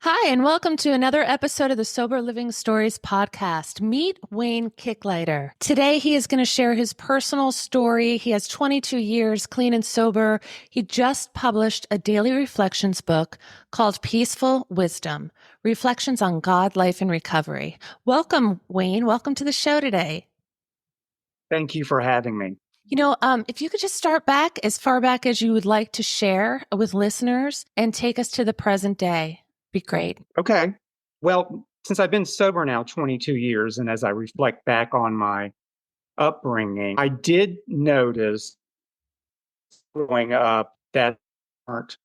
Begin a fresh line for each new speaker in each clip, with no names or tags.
Hi, and welcome to another episode of the Sober Living Stories podcast. Meet Wayne Kicklighter. Today, he is going to share his personal story. He has 22 years clean and sober. He just published a daily reflections book called Peaceful Wisdom, Reflections on God, Life, and Recovery. Welcome, Wayne. Welcome to the show today.
Thank you for having me.
If you could just start back as far back as you would like to share with listeners and take us to the present day. Be great.
Okay. Well, since I've been sober now 22 years, and as I reflect back on my upbringing, I did notice growing up that weren't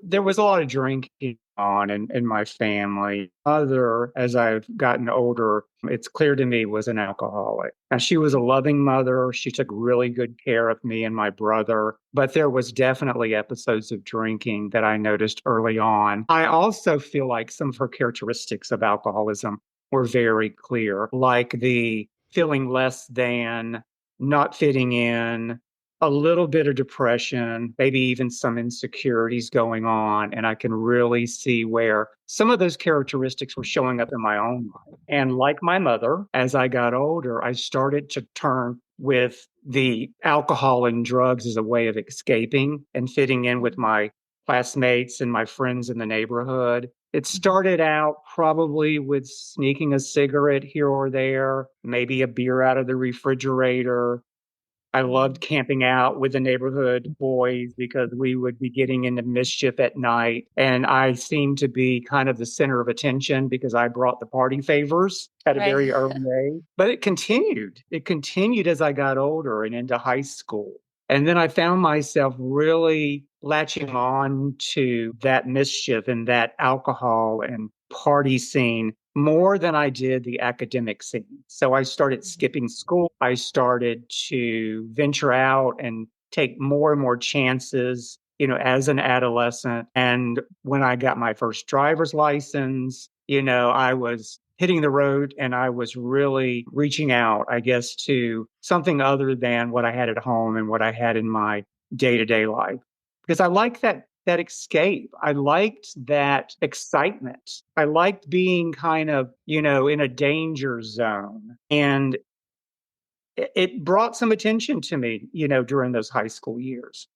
there was a lot of drinking on in my family. Mother, as I've gotten older, it's clear to me was an alcoholic. Now, she was a loving mother. She took really good care of me and my brother, but there was definitely episodes of drinking that I noticed early on. I also feel like some of her characteristics of alcoholism were very clear, like the feeling less than, not fitting in, a little bit of depression, maybe even some insecurities going on. And I can really see where some of those characteristics were showing up in my own life. And like my mother, as I got older, I started to turn with the alcohol and drugs as a way of escaping and fitting in with my classmates and my friends in the neighborhood. It started out probably with sneaking a cigarette here or there, maybe a beer out of the refrigerator. I loved camping out with the neighborhood boys because we would be getting into mischief at night. And I seemed to be kind of the center of attention because I brought the party favors at a
Right.
very early age. But it continued. It continued as I got older and into high school. And then I found myself really latching on to that mischief and that alcohol and party scene more than I did the academic scene. So I started skipping school. I started to venture out and take more and more chances, as an adolescent. And when I got my first driver's license, I was hitting the road and I was really reaching out, I guess, to something other than what I had at home and what I had in my day-to-day life. Because I like that escape. I liked that excitement. I liked being kind of, in a danger zone. And it brought some attention to me, during those high school years.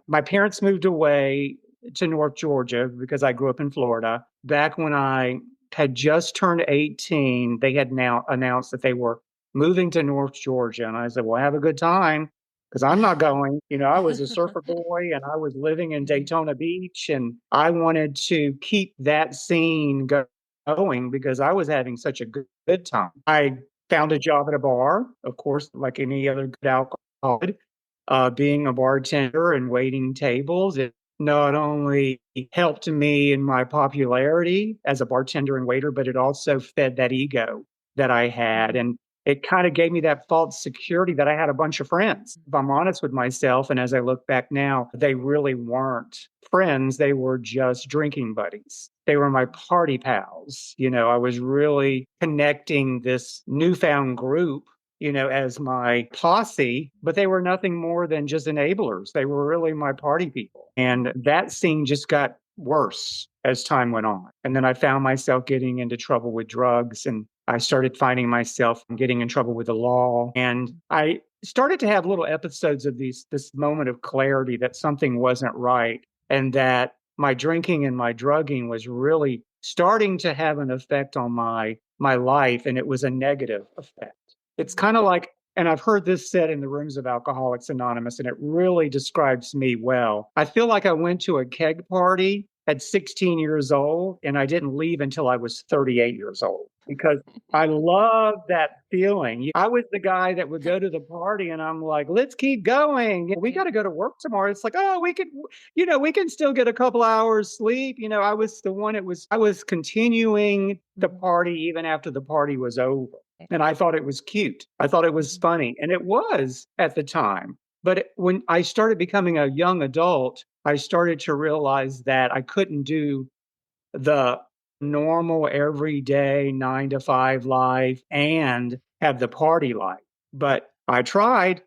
My parents moved away to North Georgia because I grew up in Florida. Back when I had just turned 18, they had now announced that they were moving to North Georgia. And I said, well, have a good time because I'm not going. I was a surfer boy and I was living in Daytona Beach and I wanted to keep that scene going because I was having such a good time. I found a job at a bar, of course, like any other good alcoholic. Being a bartender and waiting tables, it not only helped me in my popularity as a bartender and waiter, but it also fed that ego that I had. And it kind of gave me that false security that I had a bunch of friends. If I'm honest with myself, and as I look back now, they really weren't friends. They were just drinking buddies. They were my party pals. I was really connecting this newfound group, as my posse, but they were nothing more than just enablers. They were really my party people. And that scene just got worse as time went on. And then I found myself getting into trouble with drugs and I started finding myself getting in trouble with the law. And I started to have little episodes of this moment of clarity that something wasn't right and that my drinking and my drugging was really starting to have an effect on my life, and it was a negative effect. It's kind of like, and I've heard this said in the rooms of Alcoholics Anonymous, and it really describes me well. I feel like I went to a keg party at 16 years old, and I didn't leave until I was 38 years old because I love that feeling. I was the guy that would go to the party and I'm like, let's keep going. We got to go to work tomorrow. It's like, oh, we can still get a couple hours sleep. I was the one, I was continuing the party even after the party was over. And I thought it was cute. I thought it was funny. And it was at the time. But when I started becoming a young adult, I started to realize that I couldn't do the normal everyday 9 to 5 life and have the party life. But I tried.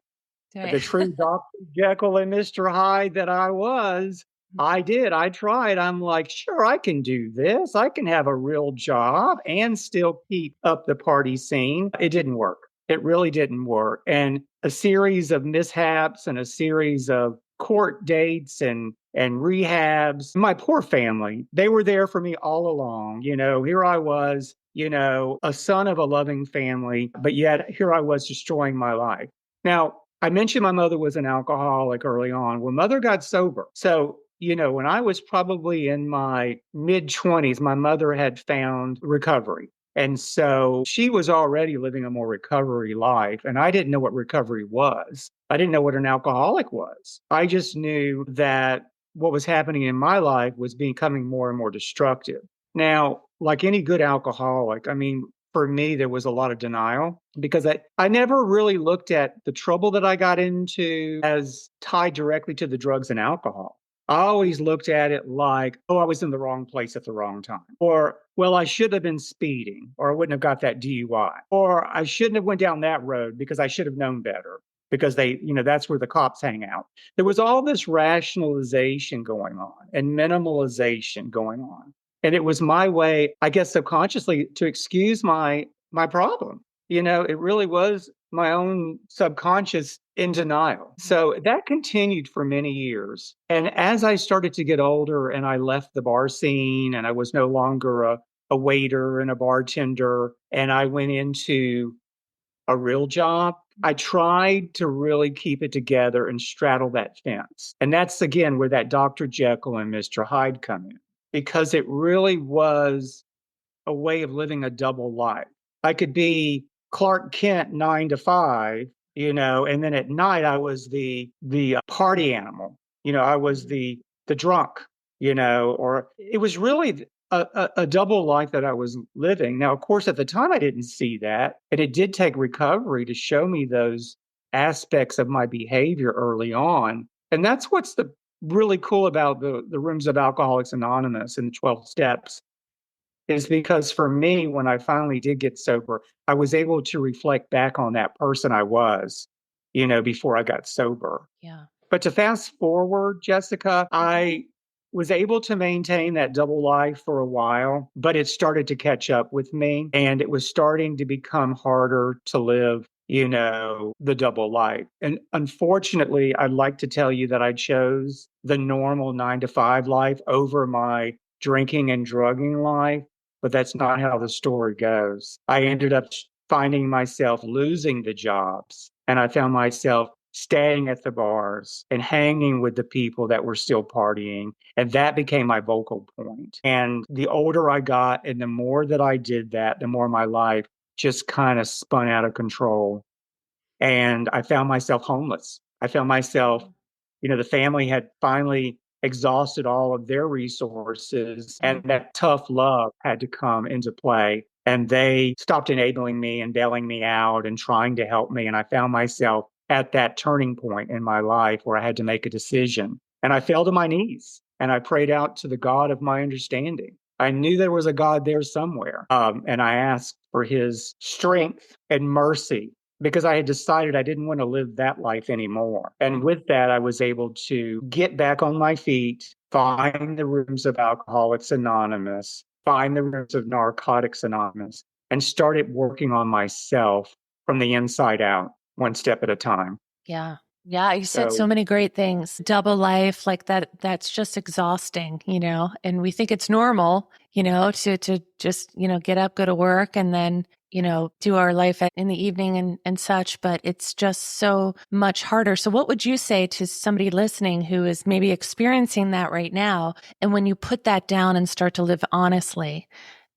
Right.
The true Dr. Jekyll and Mr. Hyde that I was, I did. I tried. I'm like, sure, I can do this. I can have a real job and still keep up the party scene. It didn't work. It really didn't work. And a series of mishaps and a series of court dates and rehabs. My poor family, they were there for me all along. Here I was, a son of a loving family, but yet here I was destroying my life. Now, I mentioned my mother was an alcoholic early on. Well, mother got sober. So, when I was probably in my mid 20s, my mother had found recovery. And so she was already living a more recovery life. And I didn't know what recovery was. I didn't know what an alcoholic was. I just knew that what was happening in my life was becoming more and more destructive. Now, like any good alcoholic, I mean, for me, there was a lot of denial because I never really looked at the trouble that I got into as tied directly to the drugs and alcohol. I always looked at it like, oh, I was in the wrong place at the wrong time. Or, well, I should have been speeding, or I wouldn't have got that DUI. Or I shouldn't have went down that road because I should have known better because that's where the cops hang out. There was all this rationalization going on and minimalization going on. And it was my way, I guess, subconsciously to excuse my problem. It really was my own subconscious in denial. So that continued for many years. And as I started to get older and I left the bar scene and I was no longer a waiter and a bartender, and I went into a real job, I tried to really keep it together and straddle that fence. And that's again where that Dr. Jekyll and Mr. Hyde come in, because it really was a way of living a double life. I could be Clark Kent 9 to 5, and then at night I was the party animal. I was the drunk, or it was really a double life that I was living. Now, of course, at the time I didn't see that, and it did take recovery to show me those aspects of my behavior early on. And that's what's really cool about the rooms of Alcoholics Anonymous and the 12 steps is because for me, when I finally did get sober, I was able to reflect back on that person I was, before I got sober.
Yeah.
But to fast forward, Jessica, I was able to maintain that double life for a while, but it started to catch up with me and it was starting to become harder to live, the double life. And unfortunately, I'd like to tell you that I chose the normal 9 to 5 life over my drinking and drugging life, but that's not how the story goes. I ended up finding myself losing the jobs, and I found myself staying at the bars and hanging with the people that were still partying. And that became my vocal point. And the older I got and the more that I did that, the more my life just kind of spun out of control. And I found myself homeless. I found myself, the family had finally exhausted all of their resources, and that tough love had to come into play. And they stopped enabling me and bailing me out and trying to help me. And I found myself at that turning point in my life where I had to make a decision. And I fell to my knees and I prayed out to the God of my understanding. I knew there was a God there somewhere. And I asked for his strength and mercy because I had decided I didn't want to live that life anymore. And with that, I was able to get back on my feet, find the rooms of Alcoholics Anonymous, find the rooms of Narcotics Anonymous, and started working on myself from the inside out, one step at a time.
Yeah. Yeah, you said so many great things. Double life, like that's just exhausting, and we think it's normal, to just, get up, go to work and then, do our life in the evening and such, but it's just so much harder. So what would you say to somebody listening who is maybe experiencing that right now? And when you put that down and start to live honestly,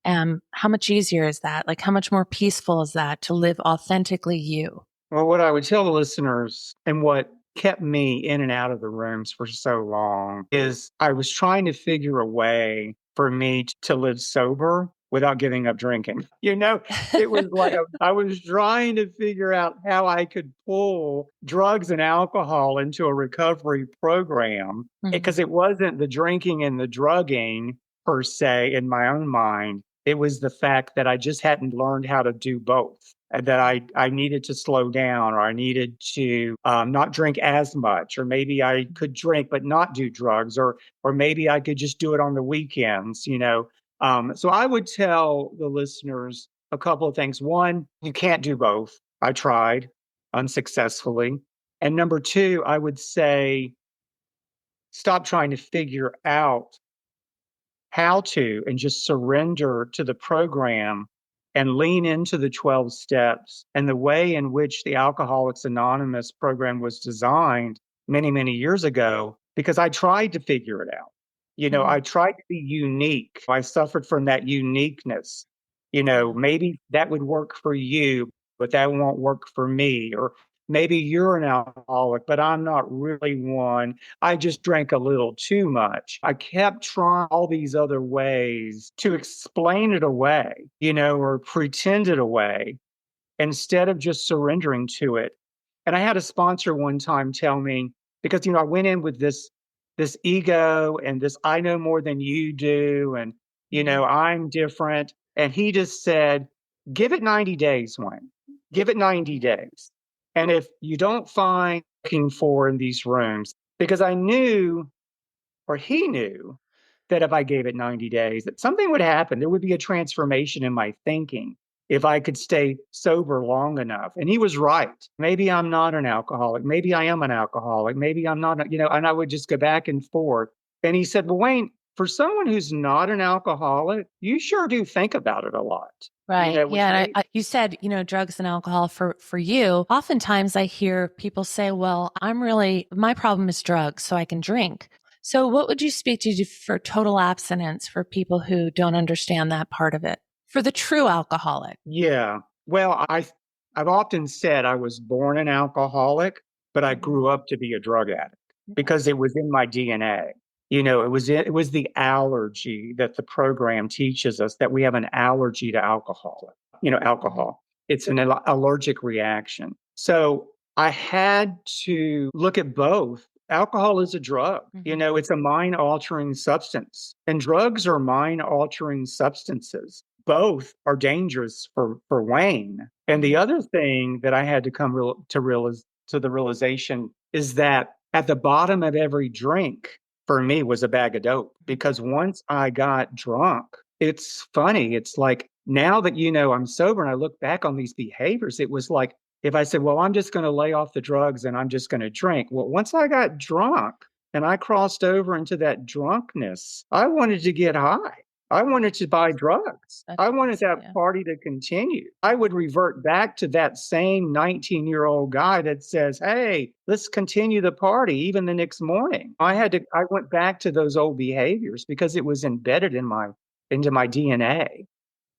how much easier is that? Like how much more peaceful is that to live authentically you?
Well, what I would tell the listeners and what kept me in and out of the rooms for so long is I was trying to figure a way for me to live sober without giving up drinking. It was like I was trying to figure out how I could pull drugs and alcohol into a recovery program because it wasn't the drinking and the drugging per se in my own mind. It was the fact that I just hadn't learned how to do both. and that I needed to slow down, or I needed to not drink as much, or maybe I could drink but not do drugs, or maybe I could just do it on the weekends, you know. So I would tell the listeners a couple of things. One, you can't do both. I tried unsuccessfully. And number two, I would say stop trying to figure out how to and just surrender to the program and lean into the 12 steps and the way in which the Alcoholics Anonymous program was designed many, many years ago, because I tried to figure it out. You know, I tried to be unique. I suffered from that uniqueness. You know, maybe that would work for you, but that won't work for me. Or maybe you're an alcoholic, but I'm not really one. I just drank a little too much. I kept trying all these other ways to explain it away, you know, or pretend it away instead of just surrendering to it. And I had a sponsor one time tell me, because, you know, I went in with this ego and this I know more than you do, and, you know, I'm different. And he just said, give it 90 days, Wayne. Give it 90 days. And if you don't find looking for in these rooms, because I knew, or he knew, that if I gave it 90 days, that something would happen. There would be a transformation in my thinking if I could stay sober long enough. And he was right. Maybe I'm not an alcoholic. Maybe I am an alcoholic. Maybe I'm not, you know, and I would just go back and forth. And he said, well, Wayne, for someone who's not an alcoholic, you sure do think about it a lot. You
Right.
know, which
Yeah. And
made
you said, drugs and alcohol for you. Oftentimes I hear people say, well, my problem is drugs, so I can drink. So what would you speak to for total abstinence for people who don't understand that part of it? For the true alcoholic.
Yeah. Well, I've often said I was born an alcoholic, but I grew up to be a drug addict because it was in my DNA. You know, it was the allergy that the program teaches us, that we have an allergy to alcohol. You know, alcohol. It's an allergic reaction. So I had to look at both. Alcohol is a drug. You know, it's a mind altering substance, and drugs are mind altering substances. Both are dangerous for Wayne. And the other thing that I had to come to realize to the realization is that at the bottom of every drink for me was a bag of dope. Because once I got drunk, it's funny. It's like now that, you know, I'm sober and I look back on these behaviors, it was like if I said, well, I'm just going to lay off the drugs and I'm just going to drink. Well, once I got drunk and I crossed over into that drunkenness, I wanted to get high. I wanted to buy drugs. I wanted that party to continue. I would revert back to that same 19-year-old guy that says, hey, let's continue the party even the next morning. I went back to those old behaviors because it was embedded into my DNA.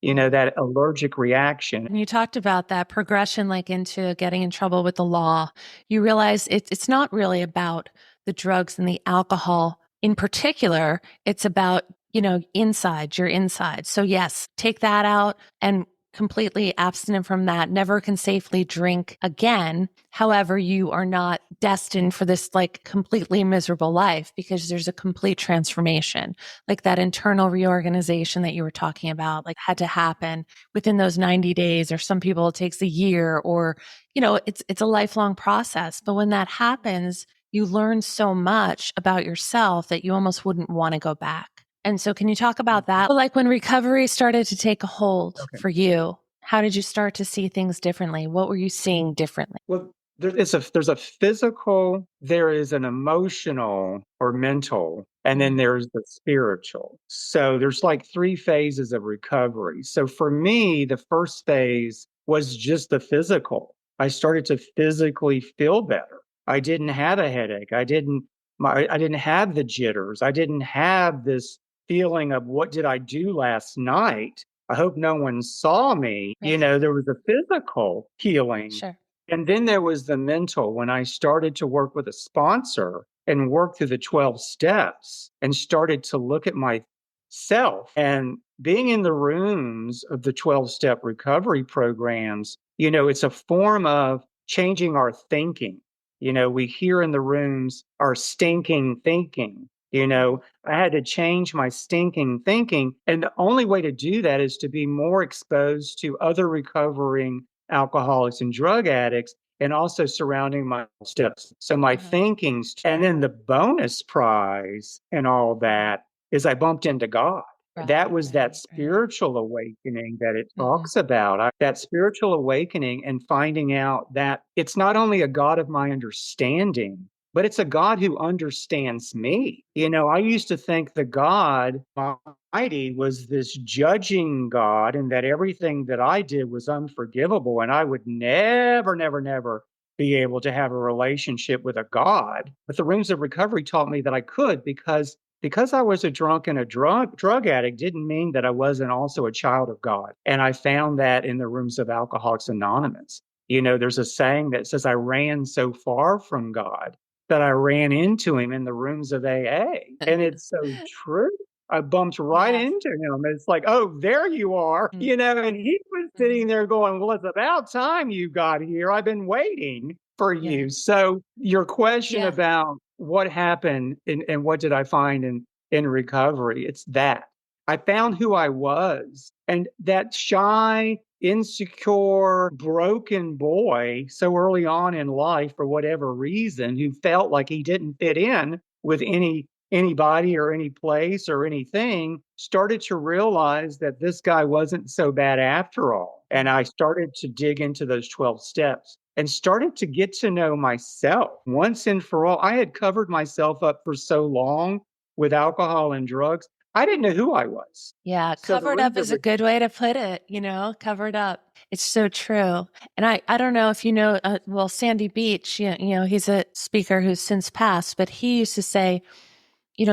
You know, that allergic reaction.
And you talked about that progression, like into getting in trouble with the law. You realize it's not really about the drugs and the alcohol in particular. It's about, your inside. So yes, take that out and completely abstinent from that, never can safely drink again. However, you are not destined for this like completely miserable life because there's a complete transformation, like that internal reorganization that you were talking about, like had to happen within those 90 days, or some people it takes a year, or, it's a lifelong process. But when that happens, you learn so much about yourself that you almost wouldn't want to go back. And so can you talk about that? Like when recovery started to take a hold for you, how did you start to see things differently? What were you seeing differently?
Well, there's a physical, there is an emotional or mental, and then there's the spiritual. So there's like three phases of recovery. So for me, the first phase was just the physical. I started to physically feel better. I didn't have a headache. I didn't have the jitters. I didn't have this feeling of what did I do last night? I hope no one saw me.
Right.
You know, there was a physical healing.
Sure.
And then there was the mental when I started to work with a sponsor and work through the 12 steps and started to look at myself and being in the rooms of the 12-step recovery programs. You know, it's a form of changing our thinking. You know, we hear in the rooms our stinking thinking. You know, I had to change my stinking thinking. And the only way to do that is to be more exposed to other recovering alcoholics and drug addicts, and also surrounding my steps. So my
Uh-huh.
thinkings, and then the bonus prize and all
Mhm.
that is I bumped into God. That
Right,
was that
right, right.
spiritual awakening that it
Mhm.
talks about. That spiritual awakening and finding out that it's not only a God of my understanding, but it's a God who understands me. I used to think the God Almighty was this judging God and that everything that I did was unforgivable and I would never, never, never be able to have a relationship with a God. But the rooms of recovery taught me that I could because I was a drunk and a drug addict didn't mean that I wasn't also a child of God. And I found that in the rooms of Alcoholics Anonymous. There's a saying that says I ran so far from God that I ran into him in the rooms of AA. And it's so true. I bumped right
Yes.
into him. It's like, oh, there you are,
Mm,
and he was
mhm.
sitting there going, well, it's about time you got here. I've been waiting for
Yeah.
you. So your question
Yeah.
about what happened and what did I find in recovery, it's that. I found who I was. And that shy, insecure, broken boy so early on in life, for whatever reason, who felt like he didn't fit in with anybody or any place or anything, started to realize that this guy wasn't so bad after all. And
Mhm.
I started to dig into those 12 steps and started to get to know myself once and for all. I had covered myself up for so long with alcohol and drugs. I didn't know who I was.
Yeah,
So the
covered
rooms
up
of
is a good way to put it, covered up. It's so true. And I don't know if you know, well, Sandy Beach, he's a speaker who's since passed, but he used to say,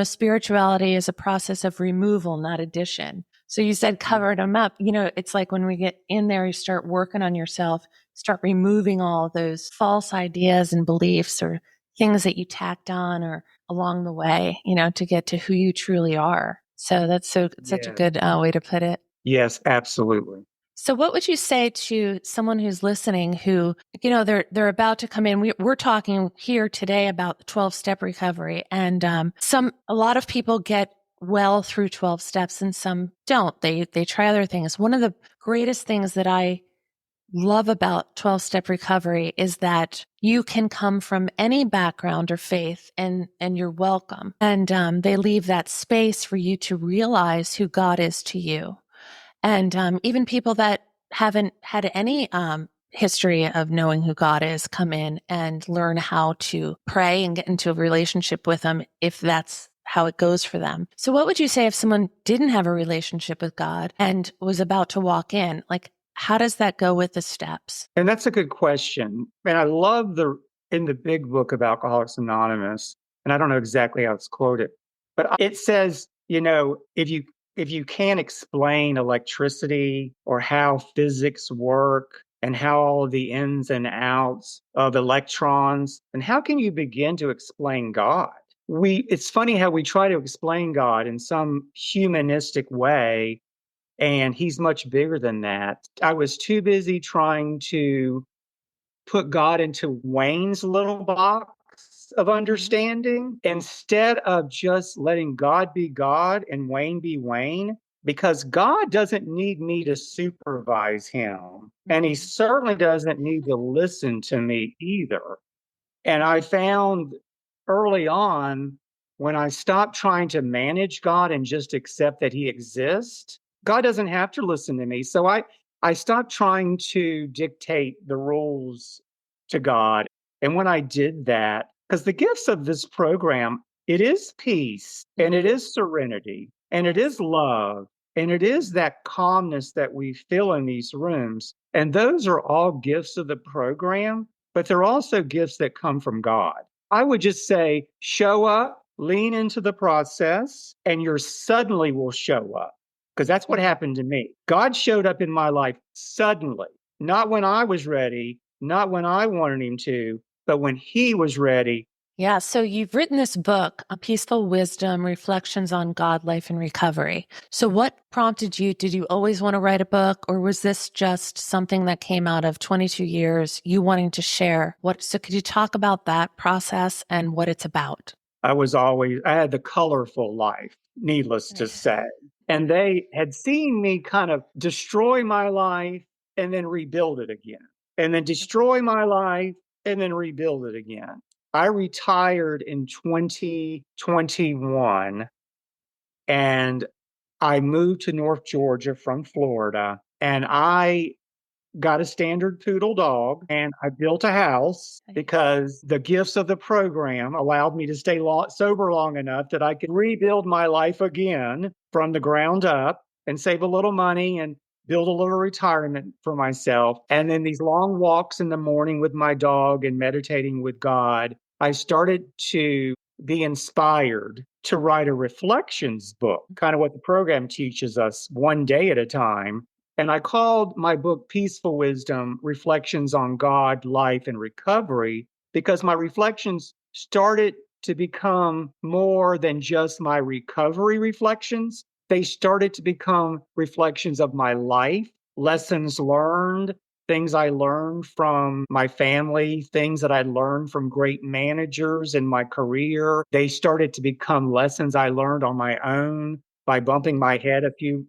spirituality is a process of removal, not addition. So you said covered them up. It's like when we get in there, you start working on yourself, start removing all those false ideas and beliefs or things that you tacked on or along the way, to get to who you truly are. So that's such a
yeah,
good way to put it.
yes, absolutely.
So what would you say to someone who's listening who, they're about to come in? We're talking here today about the 12-step recovery, and a lot of people get well through 12 steps and some don't. They try other things. One of the greatest things that I love about 12-step recovery is that you can come from any background or faith and you're welcome. And they leave that space for you to realize who God is to you. And even people that haven't had any history of knowing who God is come in and learn how to pray and get into a relationship with Him if that's how it goes for them. So, what would you say if someone didn't have a relationship with God and was about to walk in? Like, how does that go with the steps?
And that's a good question. And I love in the big book of Alcoholics Anonymous, and I don't know exactly how it's quoted, but it says, if you can't explain electricity or how physics work and how all the ins and outs of electrons, then how can you begin to explain God? It's funny how we try to explain God in some humanistic way, and he's much bigger than that. I was too busy trying to put God into Wayne's little box of
Mm-hmm.
understanding instead of just letting God be God and Wayne be Wayne, because God doesn't need me to supervise him. And he
Mm-hmm.
certainly doesn't need to listen to me either. And I found early on, when I stopped trying to manage God and just accept that he exists, God doesn't have to listen to me. So I stopped trying to dictate the rules to God. And when I did that, because the gifts of this program, it is peace and it
Mm-hmm.
is serenity and it
Yes.
is love and it is that calmness that we feel in these rooms. And those are all gifts of the program, but they're also gifts that come from God. I would just say, show up, lean into the process, and your suddenly will show up. Because that's what
Mm-hmm.
happened to me. God showed up in my life suddenly, not when I was ready, not when I wanted him to, but when he was ready.
Yeah, so you've written this book, A Peaceful Wisdom, Reflections on God, Life, and Recovery. So what prompted you? Did you always want to write a book, or was this just something that came out of 22 years, you wanting to share? So could you talk about that process and what it's about?
I had the colorful life, needless to say. And they had seen me kind of destroy my life and then rebuild it again, and then destroy my life and then rebuild it again. I retired in 2021 and I moved to North Georgia from Florida, and I got a standard poodle dog, and I built a house because the gifts of the program allowed me to stay sober long enough that I could rebuild my life again from the ground up and save a little money and build a little retirement for myself. And then these long walks in the morning with my dog and meditating with God, I started to be inspired to write a reflections book, kind of what the program teaches us, one day at a time. And I called my book Peaceful Wisdom Reflections on God, Life, and Recovery because my reflections started to become more than just my recovery reflections. They started to become reflections of my life, lessons learned, things I learned from my family, things that I learned from great managers in my career. They started to become lessons I learned on my own by bumping my head a few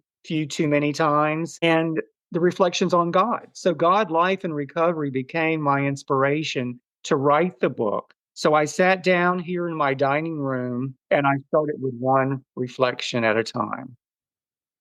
too many times, and the reflections on God. So God, Life, and Recovery became my inspiration to write the book. So I sat down here in my dining room and I started with one reflection at a time.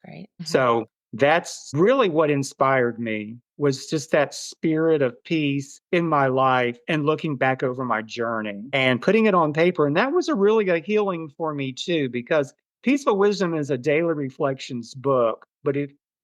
Right.
So that's really what inspired me, was just that spirit of peace in my life and looking back over my journey and putting it on paper. And that was a healing for me too, because Peaceful Wisdom is a daily reflections book. But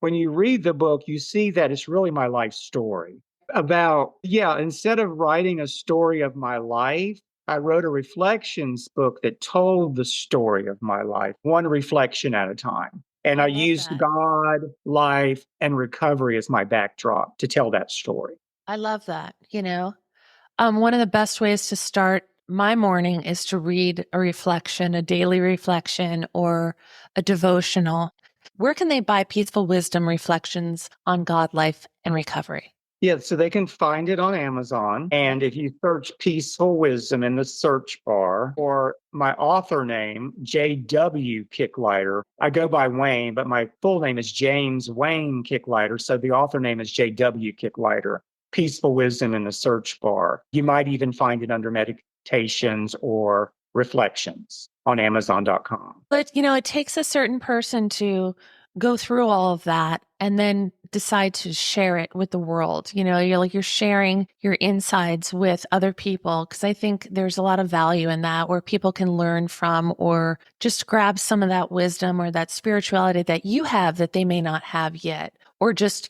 when you read the book, you see that it's really my life story instead of writing a story of my life, I wrote a reflections book that told the story of my life, one reflection at a time. And I
love
used
that.
God, life, and recovery as my backdrop to tell that story.
I love that. One of the best ways to start my morning is to read a reflection, a daily reflection, or a devotional. Where can they buy Peaceful Wisdom Reflections on God, Life, and Recovery?
Yeah, so they can find it on Amazon. And if you search Peaceful Wisdom in the search bar, or my author name, J.W. Kicklighter, I go by Wayne, but my full name is James Wayne Kicklighter. So the author name is J.W. Kicklighter. Peaceful Wisdom in the search bar. You might even find it under meditations or reflections on Amazon.com.
But, it takes a certain person to go through all of that and then decide to share it with the world. You're sharing your insides with other people, because I think there's a lot of value in that, where people can learn from or just grab some of that wisdom or that spirituality that you have that they may not have yet, or just,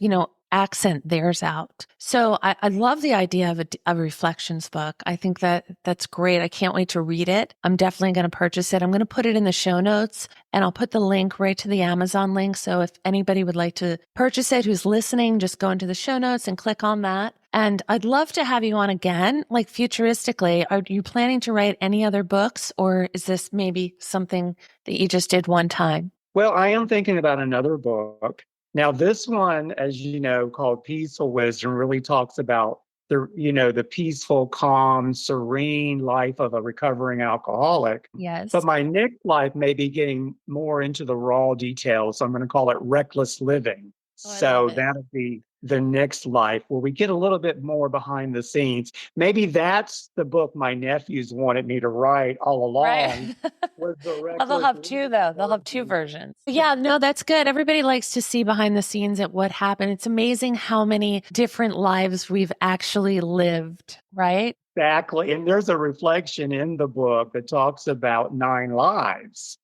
accent theirs out. So I love the idea of a reflections book. I think that's great. I can't wait to read it. I'm definitely going to purchase it. I'm going to put it in the show notes, and I'll put the link right to the Amazon link. So if anybody would like to purchase it who's listening, just go into the show notes and click on that. And I'd love to have you on again, like futuristically. Are you planning to write any other books, or is this maybe something that you just did one time?
Well, I am thinking about another book. Now, this one, as you know, called Peaceful Wisdom, really talks about the peaceful, calm, serene life of a recovering alcoholic.
Yes.
But my next life may be getting more into the raw details. So I'm going to call it reckless living. So that'll be the next life, where we get a little bit more behind the scenes. Maybe that's the book my nephews wanted me to write all along.
Right.
Was the
Well, they'll have two, though. They'll have two versions. Yeah, no, that's good. Everybody likes to see behind the scenes at what happened. It's amazing how many different lives we've actually lived, right?
Exactly. And there's a reflection in the book that talks about 9 lives,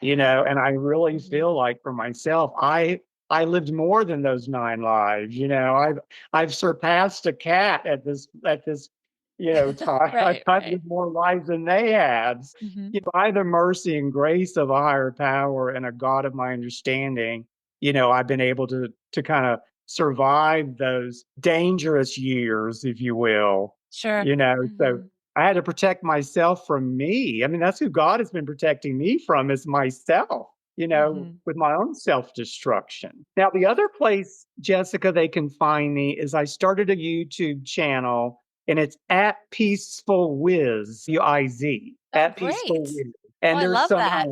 and I really feel like for myself, I lived more than those 9 lives. I've surpassed a cat at this time. I've lived more lives than they had. By the mercy and grace of a higher power and a God of my understanding, I've been able to kind of survive those dangerous years, if you will.
Sure.
So I had to protect myself from me. I mean, that's who God has been protecting me from, is myself, with my own self-destruction. Now, the other place, Jessica, they can find me is I started a YouTube channel, and it's at Peaceful Wiz, Wiz, at Peaceful Wiz. And
I love that.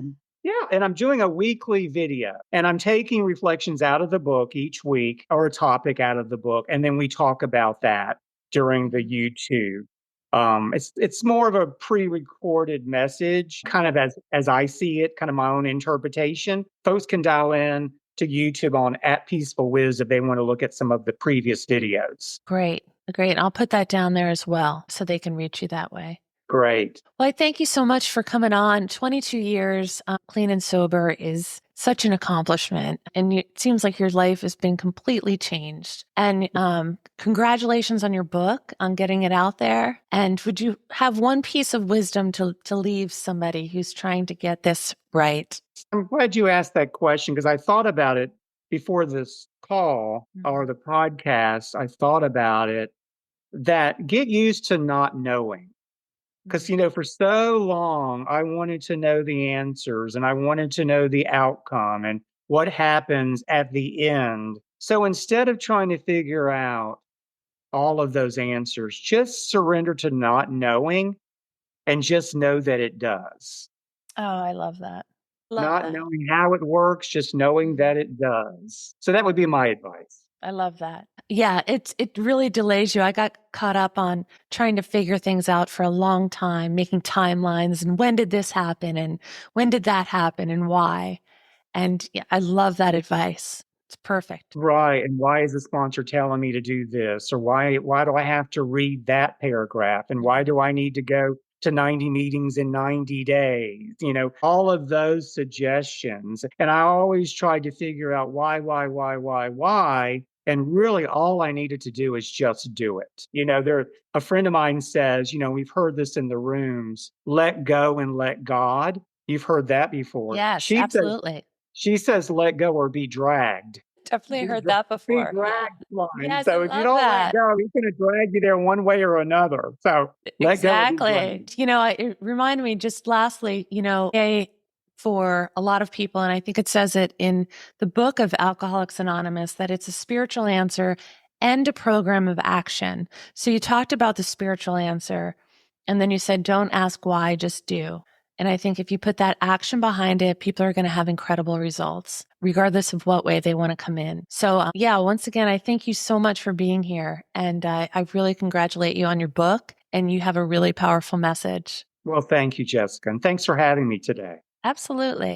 Yeah, and I'm doing a weekly video and I'm taking reflections out of the book each week or a topic out of the book. And then we talk about that during the YouTube. It's more of a pre-recorded message, kind of as I see it, kind of my own interpretation. Folks can dial in to YouTube on at Peaceful Wiz if they want to look at some of the previous videos.
Great. Great. I'll put that down there as well so they can reach you that way.
Great.
Well, I thank you so much for coming on. 22 years clean and sober is such an accomplishment. And it seems like your life has been completely changed. And congratulations on your book, on getting it out there. And would you have one piece of wisdom to leave somebody who's trying to get this right?
I'm glad you asked that question because I thought about it before this call or the podcast. I thought about it that get used to not knowing. Because, for so long, I wanted to know the answers and I wanted to know the outcome and what happens at the end. So instead of trying to figure out all of those answers, just surrender to not knowing and just know that it does.
Oh, I love that.
Not knowing how it works, just knowing that it does. So that would be my advice.
I love that. Yeah, it really delays you. I got caught up on trying to figure things out for a long time, making timelines and when did this happen and when did that happen and why. And yeah, I love that advice. It's perfect.
Right, and why is the sponsor telling me to do this? Or why do I have to read that paragraph? And why do I need to go to 90 meetings in 90 days? All of those suggestions. And I always tried to figure out why. And really all I needed to do is just do it. A friend of mine says, we've heard this in the rooms, let go and let God. You've heard that before.
Yes, absolutely.
She says, let go or be dragged.
Definitely heard that
Be
before.
dragged line.
Yes,
So
I
if you
love
don't
that.
let go, he's going to drag you there one way or another. So let go. Or be
Exactly.
dragged.
It reminded me just lastly, for a lot of people, and I think it says it in the book of Alcoholics Anonymous, that it's a spiritual answer and a program of action. So you talked about the spiritual answer, and then you said, don't ask why, just do. And I think if you put that action behind it, people are going to have incredible results, regardless of what way they want to come in. So once again, I thank you so much for being here. And I really congratulate you on your book. And you have a really powerful message.
Well, thank you, Jessica. And thanks for having me today.
Absolutely.